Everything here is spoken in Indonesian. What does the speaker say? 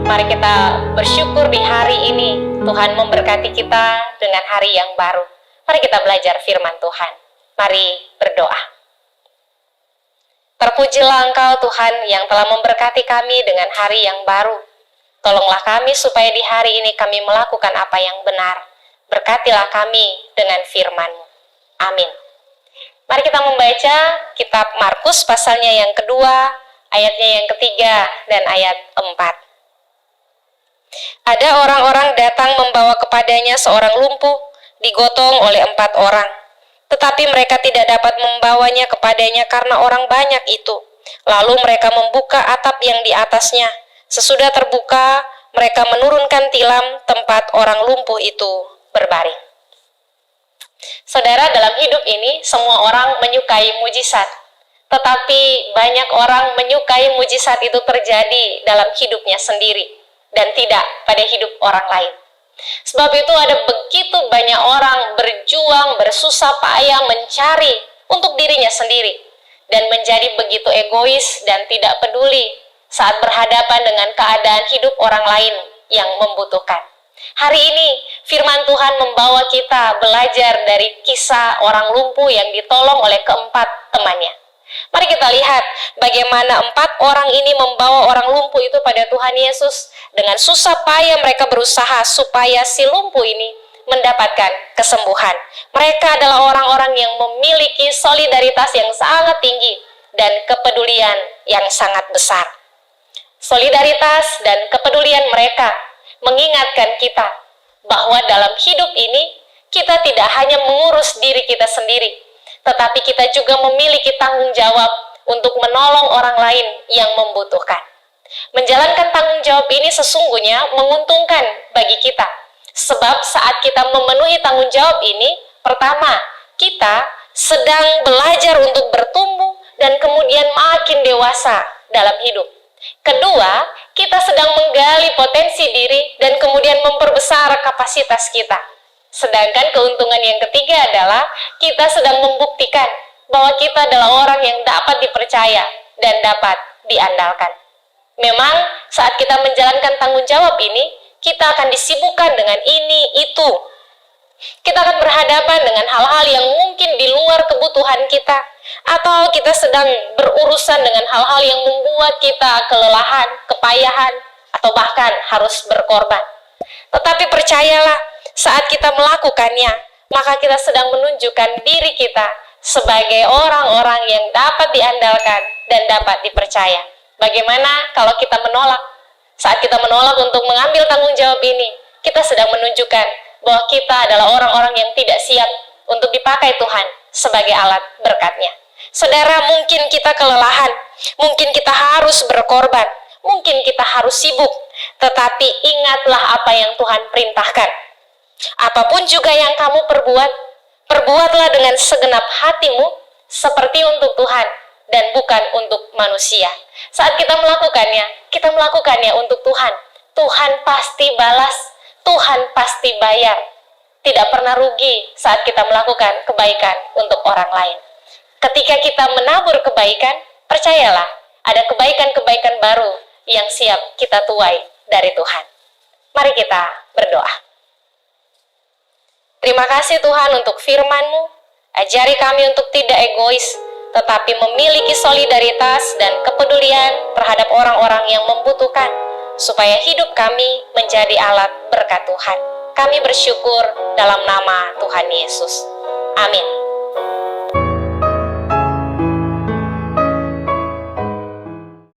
Mari kita bersyukur di hari ini. Tuhan memberkati kita dengan hari yang baru. Mari kita belajar firman Tuhan. Mari berdoa. Terpujilah Engkau Tuhan yang telah memberkati kami dengan hari yang baru. Tolonglah kami supaya di hari ini kami melakukan apa yang benar. Berkatilah kami dengan firman-Mu. Amin. Mari kita membaca kitab Markus pasalnya yang kedua, ayatnya yang ketiga dan ayat 4. Ada orang-orang datang membawa kepadanya seorang lumpuh, digotong oleh 4 orang. Tetapi mereka tidak dapat membawanya kepadanya karena orang banyak itu. Lalu mereka membuka atap yang di atasnya. Sesudah terbuka, mereka menurunkan tilam tempat orang lumpuh itu berbaring. Saudara, dalam hidup ini semua orang menyukai mujizat. Tetapi banyak orang menyukai mujizat itu terjadi dalam hidupnya sendiri dan tidak pada hidup orang lain. Sebab itu ada begitu banyak orang berjuang, bersusah payah mencari untuk dirinya sendiri dan menjadi begitu egois dan tidak peduli saat berhadapan dengan keadaan hidup orang lain yang membutuhkan. Hari ini firman Tuhan membawa kita belajar dari kisah orang lumpuh yang ditolong oleh keempat temannya. Mari kita lihat bagaimana 4 orang ini membawa orang lumpuh itu pada Tuhan Yesus. Dengan susah payah mereka berusaha supaya si lumpuh ini mendapatkan kesembuhan. Mereka adalah orang-orang yang memiliki solidaritas yang sangat tinggi dan kepedulian yang sangat besar. Solidaritas dan kepedulian mereka mengingatkan kita bahwa dalam hidup ini kita tidak hanya mengurus diri kita sendiri, tetapi kita juga memiliki tanggung jawab untuk menolong orang lain yang membutuhkan. Menjalankan tanggung jawab ini sesungguhnya menguntungkan bagi kita. Sebab saat kita memenuhi tanggung jawab ini, pertama, kita sedang belajar untuk bertumbuh dan kemudian makin dewasa dalam hidup. Kedua, kita sedang menggali potensi diri dan kemudian memperbesar kapasitas kita. Sedangkan keuntungan yang ketiga adalah kita sedang membuktikan bahwa kita adalah orang yang dapat dipercaya dan dapat diandalkan. Memang saat kita menjalankan tanggung jawab ini, kita akan disibukkan dengan ini, itu. Kita akan berhadapan dengan hal-hal yang mungkin di luar kebutuhan kita, atau kita sedang berurusan dengan hal-hal yang membuat kita kelelahan, kepayahan, atau bahkan harus berkorban. Tetapi percayalah, saat kita melakukannya, maka kita sedang menunjukkan diri kita sebagai orang-orang yang dapat diandalkan dan dapat dipercaya. Bagaimana kalau kita menolak? Saat kita menolak untuk mengambil tanggung jawab ini, kita sedang menunjukkan bahwa kita adalah orang-orang yang tidak siap untuk dipakai Tuhan sebagai alat berkat-Nya. Saudara, mungkin kita kelelahan, mungkin kita harus berkorban, mungkin kita harus sibuk, tetapi ingatlah apa yang Tuhan perintahkan. Apapun juga yang kamu perbuat, perbuatlah dengan segenap hatimu seperti untuk Tuhan dan bukan untuk manusia. Saat kita melakukannya untuk Tuhan. Tuhan pasti balas, Tuhan pasti bayar. Tidak pernah rugi saat kita melakukan kebaikan untuk orang lain. Ketika kita menabur kebaikan, percayalah, ada kebaikan-kebaikan baru yang siap kita tuai dari Tuhan. Mari kita berdoa. Terima kasih Tuhan untuk firman-Mu. Ajari kami untuk tidak egois, tetapi memiliki solidaritas dan kepedulian terhadap orang-orang yang membutuhkan, supaya hidup kami menjadi alat berkat Tuhan. Kami bersyukur dalam nama Tuhan Yesus. Amin.